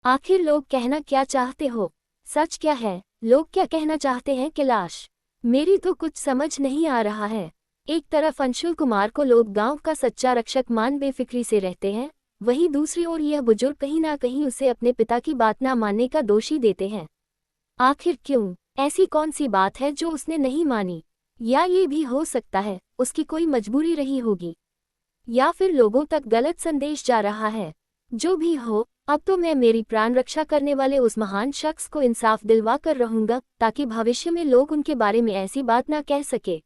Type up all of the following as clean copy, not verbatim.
आखिर लोग कहना क्या चाहते हो? सच क्या है? लोग क्या कहना चाहते हैं कैलाश? मेरी तो कुछ समझ नहीं आ रहा है। एक तरफ अंशुल कुमार को लोग गांव का सच्चा रक्षक मान बेफिक्री से रहते हैं, वहीं दूसरी ओर यह बुजुर्ग कहीं ना कहीं उसे अपने पिता की बात ना मानने का दोषी देते हैं। आखिर क्यों? ऐसी कौन सी बात है जो उसने नहीं मानी? या ये भी हो सकता है उसकी कोई मजबूरी रही होगी, या फिर लोगों तक गलत संदेश जा रहा है। जो भी हो, अब तो मैं मेरी प्राण रक्षा करने वाले उस महान शख्स को इंसाफ दिलवा कर रहूंगा, ताकि भविष्य में लोग उनके बारे में ऐसी बात ना कह सके।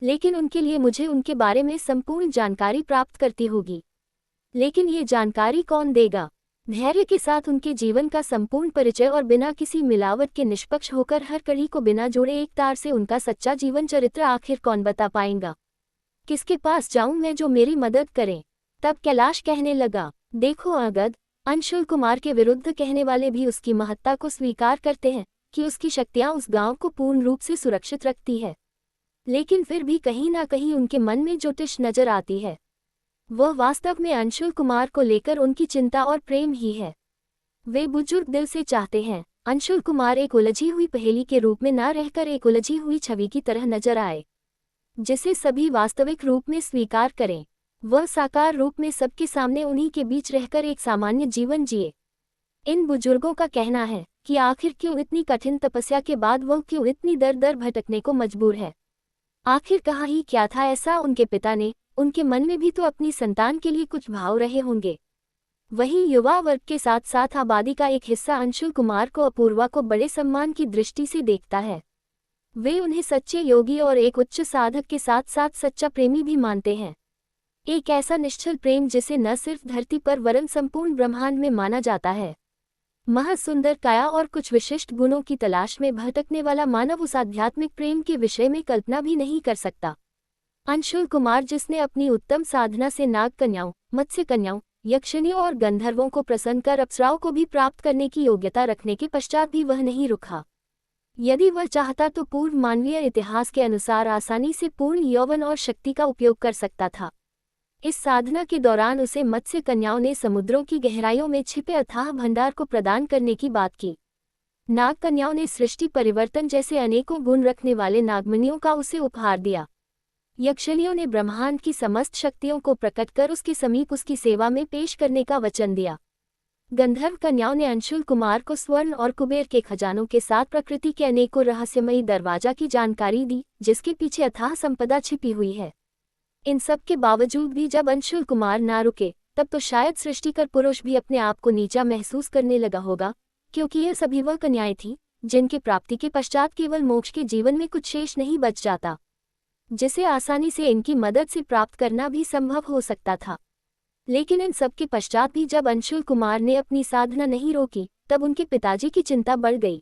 लेकिन उनके लिए मुझे उनके बारे में संपूर्ण जानकारी प्राप्त करती होगी। लेकिन ये जानकारी कौन देगा? धैर्य के साथ उनके जीवन का संपूर्ण परिचय और बिना किसी मिलावट के निष्पक्ष होकर हर कड़ी को बिना जोड़े एक तार से उनका सच्चा जीवन चरित्र आखिर कौन बता पाएगा? किसके पास जाऊं मैं जो मेरी मदद करे? तब कैलाश कहने लगा, देखो अगद, अंशुल कुमार के विरुद्ध कहने वाले भी उसकी महत्ता को स्वीकार करते हैं कि उसकी शक्तियां उस गांव को पूर्ण रूप से सुरक्षित रखती है। लेकिन फिर भी कहीं ना कहीं उनके मन में जो टिश नजर आती है, वह वास्तव में अंशुल कुमार को लेकर उनकी चिंता और प्रेम ही है। वे बुजुर्ग दिल से चाहते हैं अंशुल कुमार एक उलझी हुई पहेली के रूप में न रहकर एक उलझी हुई छवि की तरह नजर आए, जिसे सभी वास्तविक रूप में स्वीकार करें। वह साकार रूप में सबके सामने उन्हीं के बीच रहकर एक सामान्य जीवन जिए। इन बुजुर्गों का कहना है कि आखिर क्यों इतनी कठिन तपस्या के बाद वह क्यों इतनी दर दर भटकने को मजबूर है? आखिर कहा ही क्या था ऐसा उनके पिता ने? उनके मन में भी तो अपनी संतान के लिए कुछ भाव रहे होंगे। वहीं युवा वर्ग के साथ साथ आबादी का एक हिस्सा अंशुल कुमार को अपूर्वा को बड़े सम्मान की दृष्टि से देखता है। वे उन्हें सच्चे योगी और एक उच्च साधक के साथ साथ सच्चा प्रेमी भी मानते हैं। एक ऐसा निश्चल प्रेम जिसे न सिर्फ धरती पर वरन संपूर्ण ब्रह्मांड में माना जाता है। महसुंदर काया और कुछ विशिष्ट गुणों की तलाश में भटकने वाला मानव उस आध्यात्मिक प्रेम के विषय में कल्पना भी नहीं कर सकता। अंशुल कुमार जिसने अपनी उत्तम साधना से नाग कन्याओं, मत्स्य कन्याओं, यक्षिणियों और गंधर्वों को प्रसन्न कर अप्सराओं को भी प्राप्त करने की योग्यता रखने के पश्चात भी वह नहीं रुका। यदि वह चाहता तो पूर्व मानवीय इतिहास के अनुसार आसानी से पूर्ण यौवन और शक्ति का उपयोग कर सकता था। इस साधना के दौरान उसे मत्स्य कन्याओं ने समुद्रों की गहराइयों में छिपे अथाह भंडार को प्रदान करने की बात की। नाग कन्याओं ने सृष्टि परिवर्तन जैसे अनेकों गुण रखने वाले नागमणियों का उसे उपहार दिया। यक्षिणियों ने ब्रह्मांड की समस्त शक्तियों को प्रकट कर उसके समीप उसकी सेवा में पेश करने का वचन दिया। गंधर्व कन्याओं ने अंशुल कुमार को स्वर्ण और कुबेर के खजानों के साथ प्रकृति के अनेकों रहस्यमयी दरवाजा की जानकारी दी, जिसके पीछे अथाह संपदा छिपी हुई है। इन सब के बावजूद भी जब अंशुल कुमार ना रुके, तब तो शायद सृष्टिकर पुरुष भी अपने आप को नीचा महसूस करने लगा होगा, क्योंकि यह सभी वह कन्याएं थीं जिनके प्राप्ति के पश्चात केवल मोक्ष के जीवन में कुछ शेष नहीं बच जाता, जिसे आसानी से इनकी मदद से प्राप्त करना भी संभव हो सकता था। लेकिन इन सब के पश्चात भी जब अंशुल कुमार ने अपनी साधना नहीं रोकी, तब उनके पिताजी की चिंता बढ़ गई।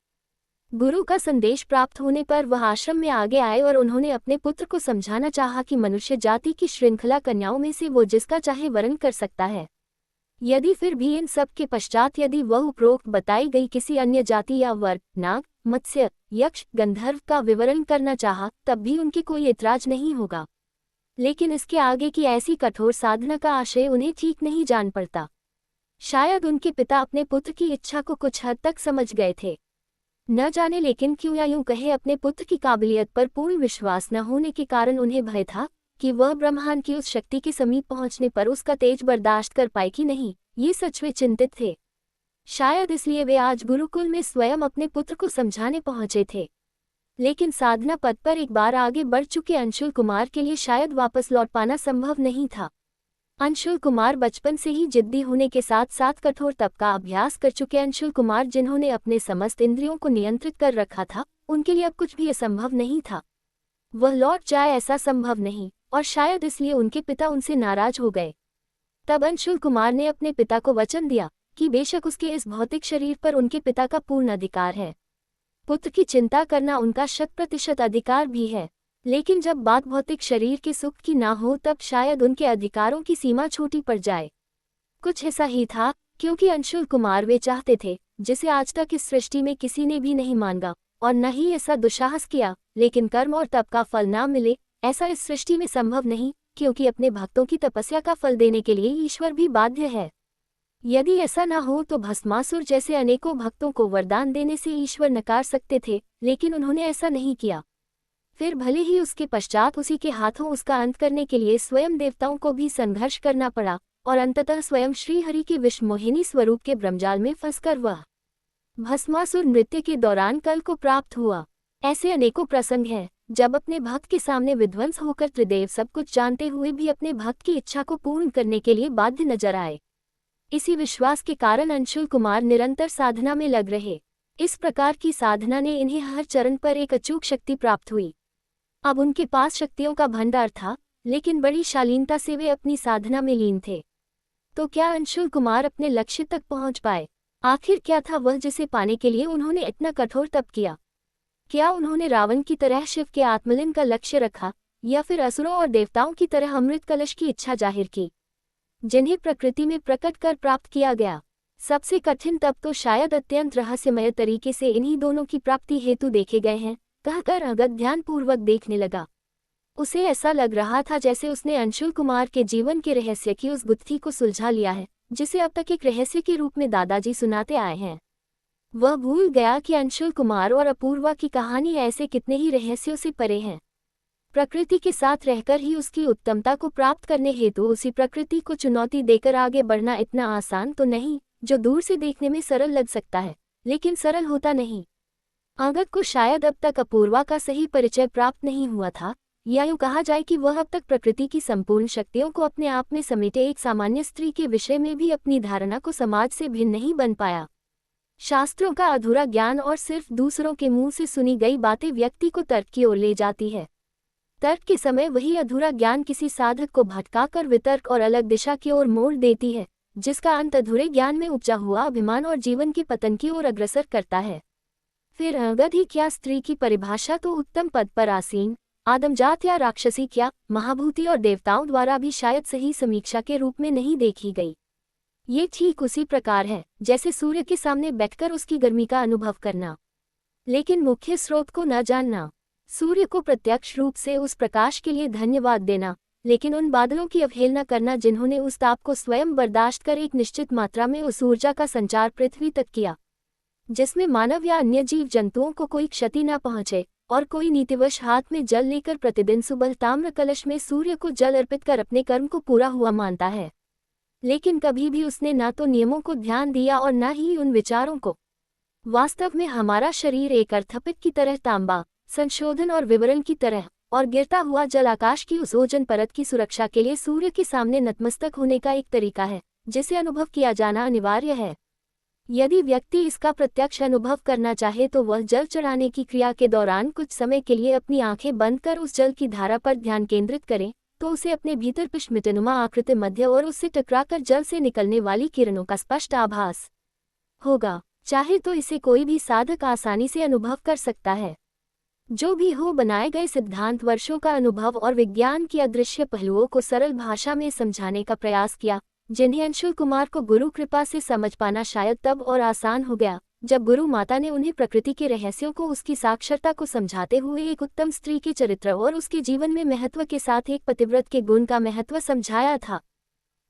गुरु का संदेश प्राप्त होने पर वह आश्रम में आगे आए और उन्होंने अपने पुत्र को समझाना चाहा कि मनुष्य जाति की श्रृंखला कन्याओं में से वो जिसका चाहे वरण कर सकता है। यदि फिर भी इन सब के पश्चात यदि वह उपरोक्त बताई गई किसी अन्य जाति या वर्ग, नाग, मत्स्य, यक्ष, गंधर्व का विवरण करना चाहा, तब भी उनके कोई इतराज नहीं होगा। लेकिन इसके आगे की ऐसी कठोर साधना का आशय उन्हें ठीक नहीं जान पड़ता। शायद उनके पिता अपने पुत्र की इच्छा को कुछ हद तक समझ गए थे। न जाने लेकिन क्यों या यूं कहे अपने पुत्र की काबिलियत पर पूर्ण विश्वास न होने के कारण उन्हें भय था कि वह ब्रह्मांड की उस शक्ति के समीप पहुंचने पर उसका तेज बर्दाश्त कर पाए कि नहीं। ये सच वे चिंतित थे। शायद इसलिए वे आज गुरुकुल में स्वयं अपने पुत्र को समझाने पहुंचे थे। लेकिन साधना पथ पर एक बार आगे बढ़ चुके अंशुल कुमार के लिए शायद वापस लौट पाना संभव नहीं था। अंशुल कुमार बचपन से ही जिद्दी होने के साथ साथ कठोर तप का अभ्यास कर चुके अंशुल कुमार जिन्होंने अपने समस्त इंद्रियों को नियंत्रित कर रखा था, उनके लिए अब कुछ भी असंभव नहीं था। वह लौट जाए ऐसा संभव नहीं, और शायद इसलिए उनके पिता उनसे नाराज हो गए। तब अंशुल कुमार ने अपने पिता को वचन दिया कि बेशक उसके इस भौतिक शरीर पर उनके पिता का पूर्ण अधिकार है। पुत्र की चिंता करना उनका 100% अधिकार भी है। लेकिन जब बात भौतिक शरीर के सुख की ना हो, तब शायद उनके अधिकारों की सीमा छोटी पड़ जाए। कुछ ऐसा ही था, क्योंकि अंशुल कुमार वे चाहते थे जिसे आज तक इस सृष्टि में किसी ने भी नहीं मांगा और न ही ऐसा दुस्साहस किया, लेकिन कर्म और तप का फल ना मिले, ऐसा इस सृष्टि में संभव नहीं, क्योंकि अपने भक्तों की तपस्या का फल देने के लिए ईश्वर भी बाध्य है। यदि ऐसा न हो तो भस्मासुर जैसे अनेकों भक्तों को वरदान देने से ईश्वर नकार सकते थे, लेकिन उन्होंने ऐसा नहीं किया। फिर भले ही उसके पश्चात उसी के हाथों उसका अंत करने के लिए स्वयं देवताओं को भी संघर्ष करना पड़ा, और अंततः स्वयं श्रीहरि के विषमोहिनी स्वरूप के ब्रह्मजाल में फंसकर वह भस्मासुर नृत्य के दौरान कल को प्राप्त हुआ। ऐसे अनेकों प्रसंग हैं जब अपने भक्त के सामने विध्वंस होकर त्रिदेव सब कुछ जानते हुए भी अपने भक्त की इच्छा को पूर्ण करने के लिए बाध्य नजर आए। इसी विश्वास के कारण अंशुल कुमार निरंतर साधना में लग रहे। इस प्रकार की साधना ने इन्हें हर चरण पर एक अचूक शक्ति प्राप्त हुई। अब उनके पास शक्तियों का भंडार था, लेकिन बड़ी शालीनता से वे अपनी साधना में लीन थे। तो क्या अंशुल कुमार अपने लक्ष्य तक पहुंच पाए? आखिर क्या था वह जिसे पाने के लिए उन्होंने इतना कठोर तप किया? क्या उन्होंने रावण की तरह शिव के आत्मलिंग का लक्ष्य रखा, या फिर असुरों और देवताओं की तरह अमृत कलश की इच्छा जाहिर की, जिन्हें प्रकृति में प्रकट कर प्राप्त किया गया? सबसे कठिन तप तो शायद अत्यंत रहस्यमय तरीके से इन्हीं दोनों की प्राप्ति हेतु देखे गए हैं, कहकर अंगद ध्यानपूर्वक देखने लगा। उसे ऐसा लग रहा था जैसे उसने अंशुल कुमार के जीवन के रहस्य की उस गुत्थी को सुलझा लिया है, जिसे अब तक एक रहस्य के रूप में दादाजी सुनाते आए हैं। वह भूल गया कि अंशुल कुमार और अपूर्वा की कहानी ऐसे कितने ही रहस्यों से परे हैं। प्रकृति के साथ रहकर ही उसकी उत्तमता को प्राप्त करने हेतु उसी प्रकृति को चुनौती देकर आगे बढ़ना इतना आसान तो नहीं, जो दूर से देखने में सरल लग सकता है, लेकिन सरल होता नहीं। अंगद को शायद अब तक अपूर्वा का सही परिचय प्राप्त नहीं हुआ था, या यूँ कहा जाए कि वह अब तक प्रकृति की संपूर्ण शक्तियों को अपने आप में समेटे एक सामान्य स्त्री के विषय में भी अपनी धारणा को समाज से भिन्न नहीं बन पाया। शास्त्रों का अधूरा ज्ञान और सिर्फ दूसरों के मुंह से सुनी गई बातें व्यक्ति को तर्क की ओर ले जाती है। तर्क के समय वही अधूरा ज्ञान किसी साधक को भटकाकर वितर्क और अलग दिशा की ओर मोड़ देती है, जिसका अंत अधूरे ज्ञान में उपजा हुआ अभिमान और जीवन के पतन की ओर अग्रसर करता है। फिर अंगद ही क्या, स्त्री की परिभाषा तो उत्तम पद पर आसीन आदमजात या राक्षसी क्या, महाभूति और देवताओं द्वारा भी शायद सही समीक्षा के रूप में नहीं देखी गई। ये ठीक उसी प्रकार है जैसे सूर्य के सामने बैठकर उसकी गर्मी का अनुभव करना, लेकिन मुख्य स्रोत को न जानना। सूर्य को प्रत्यक्ष रूप से उस प्रकाश के लिए धन्यवाद देना, लेकिन उन बादलों की अवहेलना करना जिन्होंने उस ताप को स्वयं बर्दाश्त कर एक निश्चित मात्रा में उस ऊर्जा का संचार पृथ्वी तक किया, जिसमें मानव या अन्य जीव जंतुओं को कोई क्षति न पहुंचे, और कोई नीतिवश हाथ में जल लेकर प्रतिदिन सुबह ताम्र कलश में सूर्य को जल अर्पित कर अपने कर्म को पूरा हुआ मानता है, लेकिन कभी भी उसने न तो नियमों को ध्यान दिया और न ही उन विचारों को। वास्तव में हमारा शरीर एक अर्थपित की तरह तांबा, संशोधन और विवरण की तरह, और गिरता हुआ जल आकाश की उस ओजन परत की सुरक्षा के लिए सूर्य के सामने नतमस्तक होने का एक तरीका है, जिसे अनुभव किया जाना अनिवार्य है। यदि व्यक्ति इसका प्रत्यक्ष अनुभव करना चाहे तो वह जल चढ़ाने की क्रिया के दौरान कुछ समय के लिए अपनी आंखें बंद कर उस जल की धारा पर ध्यान केंद्रित करे, तो उसे अपने भीतर पिष्मिटनुमा आकृति मध्य और उससे टकराकर जल से निकलने वाली किरणों का स्पष्ट आभास होगा। चाहे तो इसे कोई भी साधक आसानी से अनुभव कर सकता है। जो भी हो, बनाए गए सिद्धांत वर्षों का अनुभव और विज्ञान की अदृश्य पहलुओं को सरल भाषा में समझाने का प्रयास किया, जिन्हें अंशुल कुमार को गुरु कृपा से समझ पाना शायद तब और आसान हो गया जब गुरु माता ने उन्हें प्रकृति के रहस्यों को उसकी साक्षरता को समझाते हुए एक उत्तम स्त्री के चरित्र और उसके जीवन में महत्व के साथ एक पतिव्रत के गुण का महत्व समझाया था।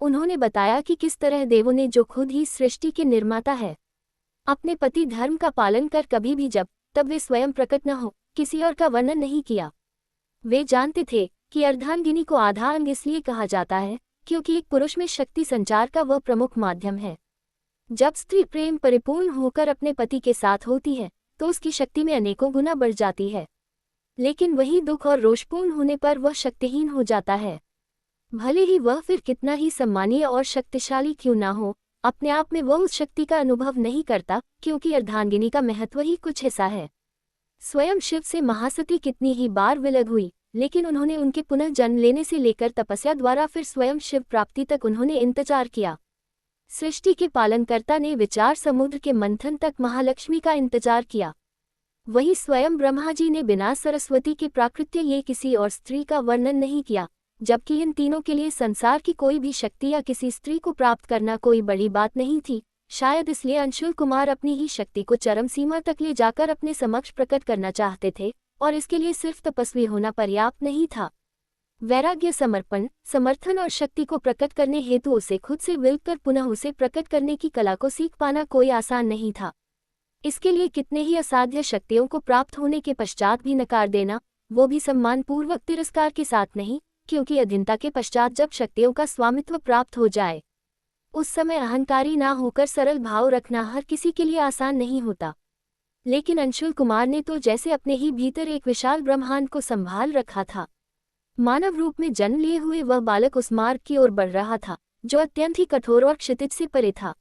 उन्होंने बताया कि किस तरह देवों ने, जो खुद ही सृष्टि के निर्माता है, अपने पति धर्म का पालन कर कभी भी जब तब वे स्वयं प्रकट न हो किसी और का वर्णन नहीं किया। वे जानते थे कि अर्धांगिनी को आधा अंग इसलिए कहा जाता है क्योंकि एक पुरुष में शक्ति संचार का वह प्रमुख माध्यम है। जब स्त्री प्रेम परिपूर्ण होकर अपने पति के साथ होती है तो उसकी शक्ति में अनेकों गुना बढ़ जाती है, लेकिन वही दुख और रोषपूर्ण होने पर वह शक्तिहीन हो जाता है। भले ही वह फिर कितना ही सम्मानीय और शक्तिशाली क्यों ना हो, अपने आप में वह उस शक्ति का अनुभव नहीं करता, क्योंकि अर्धांगिनी का महत्व ही कुछ ऐसा है। स्वयं शिव से महासती कितनी ही बार विलग हुई, लेकिन उन्होंने उनके पुनः जन्म लेने से लेकर तपस्या द्वारा फिर स्वयं शिव प्राप्ति तक उन्होंने इंतजार किया। सृष्टि के पालनकर्ता ने विचार समुद्र के मंथन तक महालक्ष्मी का इंतजार किया। वही स्वयं ब्रह्मा जी ने बिना सरस्वती के प्राकृत्य ये किसी और स्त्री का वर्णन नहीं किया, जबकि इन तीनों के लिए संसार की कोई भी शक्ति या किसी स्त्री को प्राप्त करना कोई बड़ी बात नहीं थी। शायद इसलिए अंशुल कुमार अपनी ही शक्ति को चरम सीमा तक ले जाकर अपने समक्ष प्रकट करना चाहते थे, और इसके लिए सिर्फ तपस्वी होना पर्याप्त नहीं था। वैराग्य, समर्पण, समर्थन और शक्ति को प्रकट करने हेतु उसे खुद से मिलकर पुनः उसे प्रकट करने की कला को सीख पाना कोई आसान नहीं था। इसके लिए कितने ही असाध्य शक्तियों को प्राप्त होने के पश्चात भी नकार देना, वो भी सम्मानपूर्वक तिरस्कार के साथ नहीं, क्योंकि अधीनता के पश्चात जब शक्तियों का स्वामित्व प्राप्त हो जाए उस समय अहंकारी ना होकर सरल भाव रखना हर किसी के लिए आसान नहीं होता। लेकिन अंशुल कुमार ने तो जैसे अपने ही भीतर एक विशाल ब्रह्मांड को संभाल रखा था। मानव रूप में जन्म लिए हुए वह बालक उस मार्ग की ओर बढ़ रहा था जो अत्यंत ही कठोर और क्षितिज से परे था।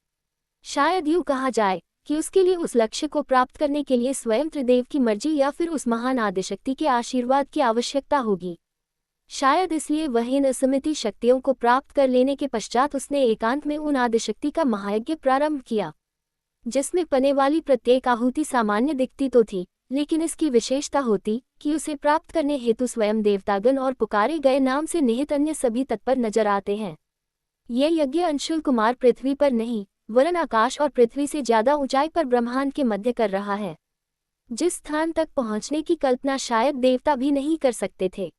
शायद यूँ कहा जाए कि उसके लिए उस लक्ष्य को प्राप्त करने के लिए स्वयं त्रिदेव की मर्जी या फिर उस महान आदिशक्ति के आशीर्वाद की आवश्यकता होगी। शायद इसलिए वह इन असमित शक्तियों को प्राप्त कर लेने के पश्चात उसने एकांत में उन आदिशक्ति का महायज्ञ प्रारंभ किया, जिसमें पने वाली प्रत्येक आहुति सामान्य दिखती तो थी, लेकिन इसकी विशेषता होती कि उसे प्राप्त करने हेतु स्वयं देवतागण और पुकारे गए नाम से निहित अन्य सभी तत्पर नजर आते हैं। ये यज्ञ अंशुल कुमार पृथ्वी पर नहीं वरन आकाश और पृथ्वी से ज्यादा ऊंचाई पर ब्रह्मांड के मध्य कर रहा है, जिस स्थान तक पहुंचने की कल्पना शायद देवता भी नहीं कर सकते थे।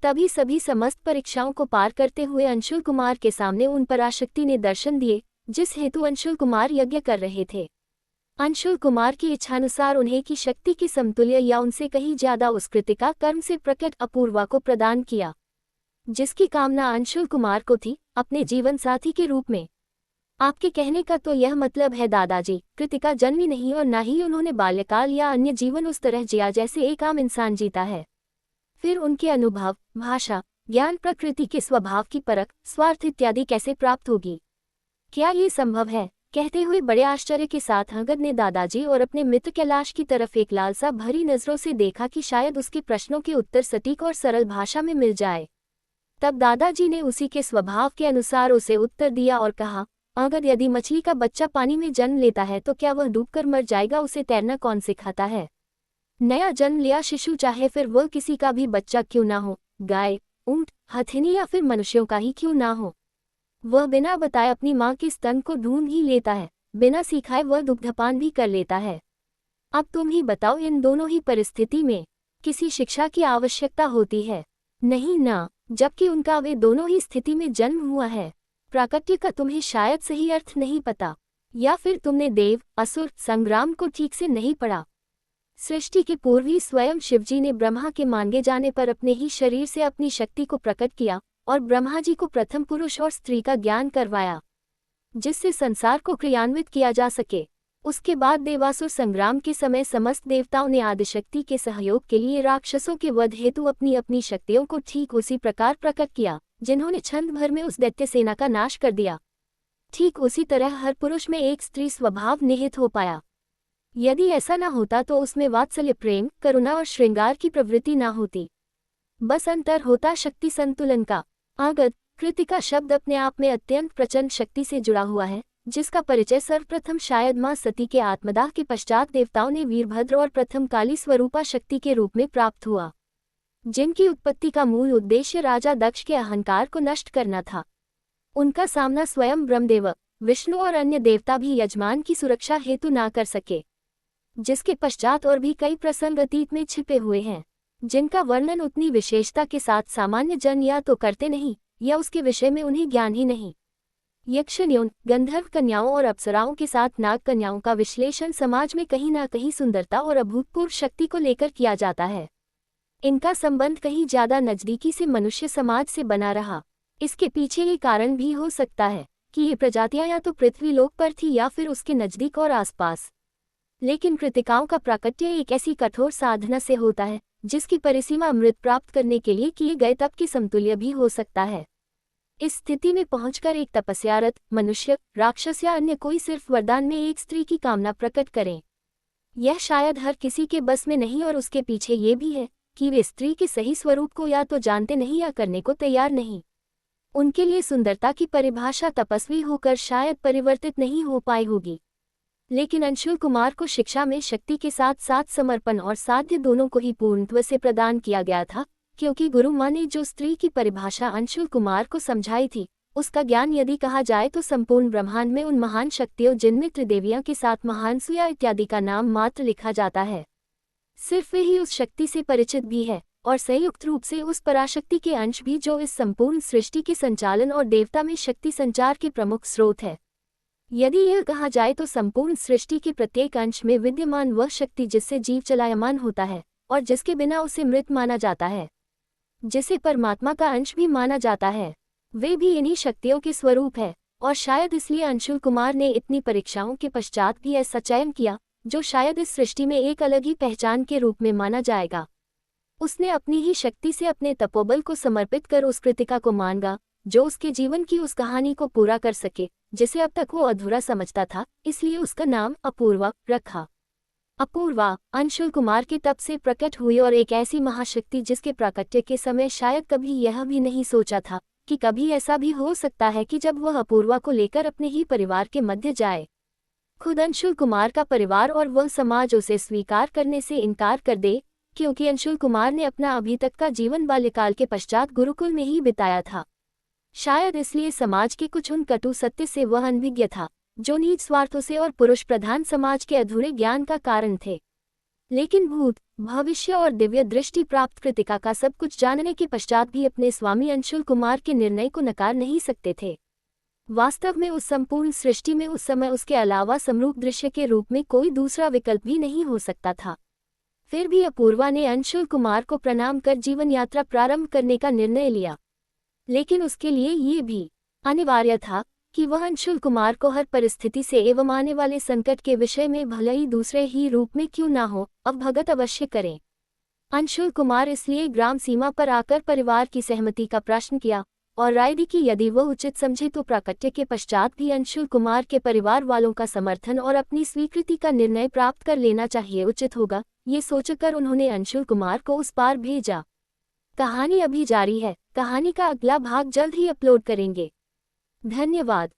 तभी सभी समस्त परीक्षाओं को पार करते हुए अंशुल कुमार के सामने उन पराशक्ति ने दर्शन दिए जिस हेतु अंशुल कुमार यज्ञ कर रहे थे। अंशुल कुमार की इच्छानुसार उन्हें की शक्ति के समतुल्य या उनसे कहीं ज्यादा उस कृतिका कर्म से प्रकट अपूर्वा को प्रदान किया, जिसकी कामना अंशुल कुमार को थी अपने जीवन साथी के रूप में। आपके कहने का तो यह मतलब है दादाजी, कृतिका जन्मी नहीं और न ही उन्होंने बाल्यकाल या अन्य जीवन उस तरह जिया जैसे एक आम इंसान जीता है। फिर उनके अनुभव, भाषा, ज्ञान, प्रकृति के स्वभाव की परख, स्वार्थ इत्यादि कैसे प्राप्त होगी? क्या ये संभव है? कहते हुए बड़े आश्चर्य के साथ अंगद ने दादाजी और अपने मित्र कैलाश की तरफ एक लालसा भरी नजरों से देखा कि शायद उसके प्रश्नों के उत्तर सटीक और सरल भाषा में मिल जाए। तब दादाजी ने उसी के स्वभाव के अनुसार उसे उत्तर दिया और कहा, अंगद, यदि मछली का बच्चा पानी में जन्म लेता है तो क्या वह डूबकर मर जाएगा? उसे तैरना कौन सिखाता है? नया जन्म लिया शिशु चाहे फिर वह किसी का भी बच्चा क्यों ना हो, गाय, ऊंट, हथिनी या फिर मनुष्यों का ही क्यों ना हो, वह बिना बताए अपनी माँ के स्तन को ढूंढ ही लेता है, बिना सिखाए वह दुग्धपान भी कर लेता है। अब तुम ही बताओ, इन दोनों ही परिस्थिति में किसी शिक्षा की आवश्यकता होती है? नहीं ना, जबकि उनका वे दोनों ही स्थिति में जन्म हुआ है। प्राकट्य का तुम्हें शायद सही अर्थ नहीं पता, या फिर तुमने देव असुर संग्राम को ठीक से नहीं पढ़ा। सृष्टि के पूर्व ही स्वयं शिवजी ने ब्रह्मा के मांगे जाने पर अपने ही शरीर से अपनी शक्ति को प्रकट किया और ब्रह्मा जी को प्रथम पुरुष और स्त्री का ज्ञान करवाया, जिससे संसार को क्रियान्वित किया जा सके। उसके बाद देवासुर संग्राम के समय समस्त देवताओं ने आदिशक्ति के सहयोग के लिए राक्षसों के वध हेतु अपनी अपनी शक्तियों को ठीक उसी प्रकार प्रकट किया जिन्होंने क्षण भर में उस दैत्य सेना का नाश कर दिया। ठीक उसी तरह हर पुरुष में एक स्त्री स्वभाव निहित हो पाया। यदि ऐसा न होता तो उसमें वात्सल्य, प्रेम, करुणा और श्रृंगार की प्रवृत्ति न होती। बस अंतर होता शक्ति संतुलन का। आगत कृतिका शब्द अपने आप में अत्यंत प्रचंड शक्ति से जुड़ा हुआ है, जिसका परिचय सर्वप्रथम शायद मां सती के आत्मदाह के पश्चात देवताओं ने वीरभद्र और प्रथम काली स्वरूपा शक्ति के रूप में प्राप्त हुआ, जिनकी उत्पत्ति का मूल उद्देश्य राजा दक्ष के अहंकार को नष्ट करना था। उनका सामना स्वयं ब्रह्मदेव, विष्णु और अन्य देवता भी यजमान की सुरक्षा हेतु ना कर सके, जिसके पश्चात और भी कई प्रसंग अतीत में छिपे हुए हैं, जिनका वर्णन उतनी विशेषता के साथ सामान्य जन या तो करते नहीं या उसके विषय में उन्हें ज्ञान ही नहीं। यक्षिणियों, गंधर्व कन्याओं और अप्सराओं के साथ नाग कन्याओं का विश्लेषण समाज में कहीं ना कहीं सुंदरता और अभूतपूर्व शक्ति को लेकर किया जाता है। इनका संबंध कहीं ज्यादा नजदीकी से मनुष्य समाज से बना रहा। इसके पीछे ये कारण भी हो सकता है कि ये प्रजातियां या तो पृथ्वी लोक पर थी या फिर उसके नजदीक और आसपास। लेकिन कृतिकाओं का प्राकट्य एक ऐसी कठोर साधना से होता है जिसकी परिसीमा अमृत प्राप्त करने के लिए किए गए तप के समतुल्य भी हो सकता है। इस स्थिति में पहुंचकर एक तपस्यारत मनुष्य, राक्षस या अन्य कोई सिर्फ वरदान में एक स्त्री की कामना प्रकट करें, यह शायद हर किसी के बस में नहीं। और उसके पीछे ये भी है कि वे स्त्री के सही स्वरूप को या तो जानते नहीं या करने को तैयार नहीं। उनके लिए सुंदरता की परिभाषा तपस्वी होकर शायद परिवर्तित नहीं हो पाई होगी। लेकिन अंशुल कुमार को शिक्षा में शक्ति के साथ साथ समर्पण और साध्य दोनों को ही पूर्णत्व से प्रदान किया गया था, क्योंकि गुरु माँ ने जो स्त्री की परिभाषा अंशुल कुमार को समझाई थी, उसका ज्ञान यदि कहा जाए तो संपूर्ण ब्रह्मांड में उन महान शक्तियों जिनमें त्रिदेवियां के साथ महान सुया इत्यादि का नाम मात्र लिखा जाता है, सिर्फ वे ही उस शक्ति से परिचित भी है और संयुक्त रूप से उस पराशक्ति के अंश भी जो इस संपूर्ण सृष्टि के संचालन और देवता में शक्ति संचार के प्रमुख स्रोत है। यदि यह कहा जाए तो संपूर्ण सृष्टि के प्रत्येक अंश में विद्यमान वह शक्ति जिससे जीव चलायमान होता है और जिसके बिना उसे मृत माना जाता है, जिसे परमात्मा का अंश भी माना जाता है, वे भी इन्हीं शक्तियों के स्वरूप है। और शायद इसलिए अंशुल कुमार ने इतनी परीक्षाओं के पश्चात भी ऐसा चयन किया जो शायद इस सृष्टि में एक अलग ही पहचान के रूप में माना जाएगा। उसने अपनी ही शक्ति से अपने तपोबल को समर्पित कर उस कृतिका को मांगा जो उसके जीवन की उस कहानी को पूरा कर सके जिसे अब तक वो अधूरा समझता था, इसलिए उसका नाम अपूर्वा रखा। अपूर्वा अंशुल कुमार के तप से प्रकट हुई और एक ऐसी महाशक्ति जिसके प्राकट्य के समय शायद कभी यह भी नहीं सोचा था कि कभी ऐसा भी हो सकता है कि जब वह अपूर्वा को लेकर अपने ही परिवार के मध्य जाए, खुद अंशुल कुमार का परिवार और वह समाज उसे स्वीकार करने से इनकार कर दे, क्योंकि अंशुल कुमार ने अपना अभी तक का जीवन बाल्यकाल के पश्चात गुरुकुल में ही बिताया था। शायद इसलिए समाज के कुछ उन कटु सत्य से वह अनभिज्ञ था जो नीच स्वार्थों से और पुरुष प्रधान समाज के अधूरे ज्ञान का कारण थे। लेकिन भूत, भविष्य और दिव्य दृष्टि प्राप्त कृतिका का सब कुछ जानने के पश्चात भी अपने स्वामी अंशुल कुमार के निर्णय को नकार नहीं सकते थे। वास्तव में उस संपूर्ण सृष्टि में उस समय उसके अलावा समरूप दृश्य के रूप में कोई दूसरा विकल्प भी नहीं हो सकता था। फिर भी अपूर्वा ने अंशुल कुमार को प्रणाम कर जीवन यात्रा प्रारंभ करने का निर्णय लिया, लेकिन उसके लिए ये भी अनिवार्य था कि वह अंशुल कुमार को हर परिस्थिति से एवं आने वाले संकट के विषय में भले ही दूसरे ही रूप में क्यों ना हो अवगत अवश्य करें। अंशुल कुमार इसलिए ग्राम सीमा पर आकर परिवार की सहमति का प्रश्न किया और राय दी कि यदि वह उचित समझे तो प्राकट्य के पश्चात भी अंशुल कुमार के परिवार वालों का समर्थन और अपनी स्वीकृति का निर्णय प्राप्त कर लेना चाहिए उचित होगा। ये सोचकर उन्होंने अंशुल कुमार को उस पार भेजा। कहानी अभी जारी है। कहानी का अगला भाग जल्द ही अपलोड करेंगे। धन्यवाद।